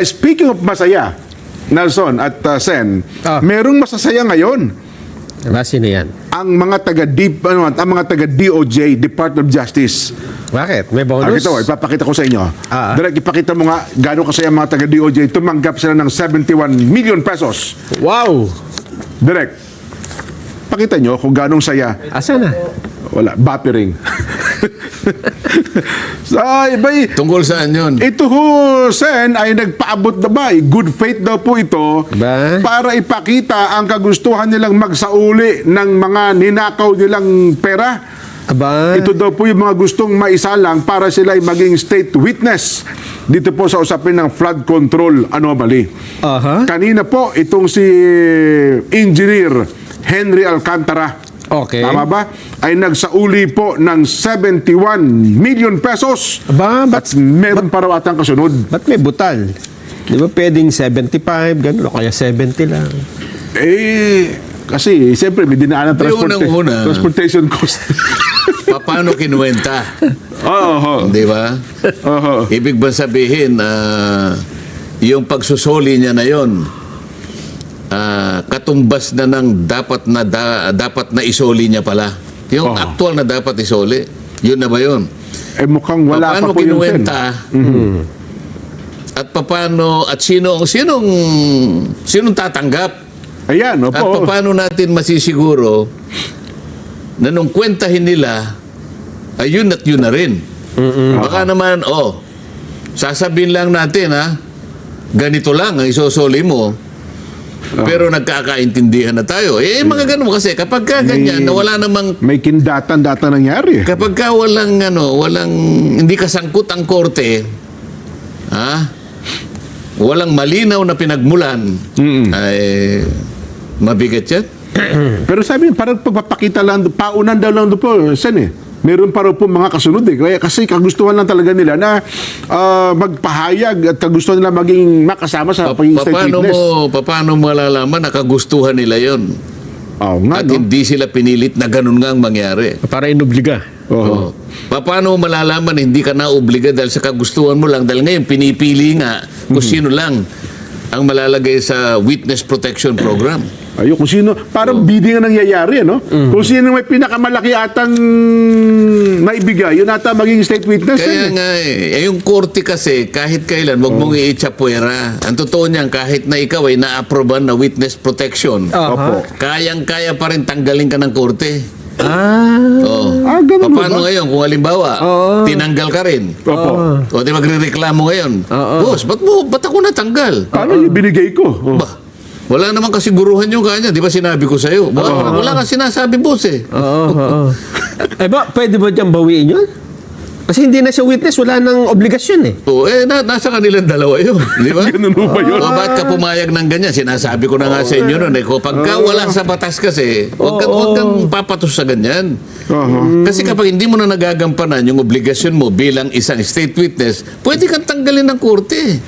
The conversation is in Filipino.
Speaking of masaya, Nelson at Sen, merong masasaya ngayon. Sino yan? Ang mga taga DOJ, Department of Justice. Bakit? May bonus? Ito, ipapakita ko sa inyo. Direct, ipakita mo nga gaano kasaya mga taga DOJ. Tumanggap sila ng 71 million pesos. Wow! Direct, pakita nyo kung gaano saya. Asa na? Wala, bapiring. Tungkol saan yun? Ito ho, Sen, ay nagpaabot na ba? Good faith daw po ito Ba? para ipakita ang kagustuhan nilang magsauli ng mga ninakaw nilang pera. Aba? Ito daw po yung mga gustong maisalang para sila ay maging state witness dito po sa usapin ng flood control anomaly. Aha. Kanina po, itong si Engineer Henry Alcantara, Okay. tama ba? Ay nagsauli po ng 71 million pesos. Aba, At meron pa raw atang kasunod. Ba't may butal? Di ba pwedeng 75, gano'n, o kaya 70 lang? Kasi siyempre may dinaanan unang-una. transportation cost. Paano kinuwenta? Oo. Di ba? Oo. Ibig ba sabihin, yung pagsusoli niya na yon, katumbas na ng dapat na isoli niya pala. Yung actual na dapat isoli. Yun na ba yun? Mukhang wala Paano pa po yung Sen. kinuwenta? At paano, at sinong tatanggap? Ayan, opo. At paano natin masisiguro na nung kwentahin nila, ayun at yun na rin. Baka naman, sasabihin lang natin, ganito lang ang isosoli mo. Pero nagkakaintindihan na tayo. Mga ganun kasi kapag ganyan, na wala namang May kindatan-data nangyari. kapag walang hindi kasangkot ang korte, walang malinaw na pinagmulan, ay mabigat yan. Pero sabi, parang pagpapakita lang, paunan daw lang doon po, Sen meron pa raw po mga kasunod Kaya kasi kagustuhan lang talaga nila na magpahayag at kagustuhan nila maging makasama sa pagiging state witness. Paano mo malalaman na kagustuhan nila yon? Nga, At hindi sila pinilit na ganun nga ang mangyari. Para inubliga. Oo. Paano mo malalaman hindi ka na obliga dahil sa kagustuhan mo lang? Dahil ngayon pinipili nga kung sino lang ang malalagay sa Witness Protection Program. Kung sino, parang bidding ang nangyayari, Kung sino may pinakamalaki atang naibigay, yun ata maging state witness. Kaya nga yung korte kasi, kahit kailan, wag mong iitsapwera. Ang totoo niyan, kahit na ikaw ay na-aproban na witness protection, Opo. kayang-kaya pa rin tanggalin ka ng korte. Ganun Paano ngayon? Kung halimbawa, tinanggal ka rin. Opo. O di magre-reklamo ngayon. Boss, ba't ako natanggal? Paano yung binigay ko? Ba, wala naman kasiguruhan yung kanya. Di ba sinabi ko sa'yo? Wala kang sinasabi, boss Pwede ba dyan bawiin yun? Kasi hindi na siya witness, wala nang obligasyon nasa kanilang dalawa yun. Di ba? Ganun ba yun? Ba't ka pumayag ng ganyan? Sinasabi ko na nga sa inyo nun. Pagka wala sa batas kasi, huwag kang papatos sa ganyan. Kasi kapag hindi mo na nagagampanan yung obligasyon mo bilang isang state witness, pwede kang tanggalin ng korte.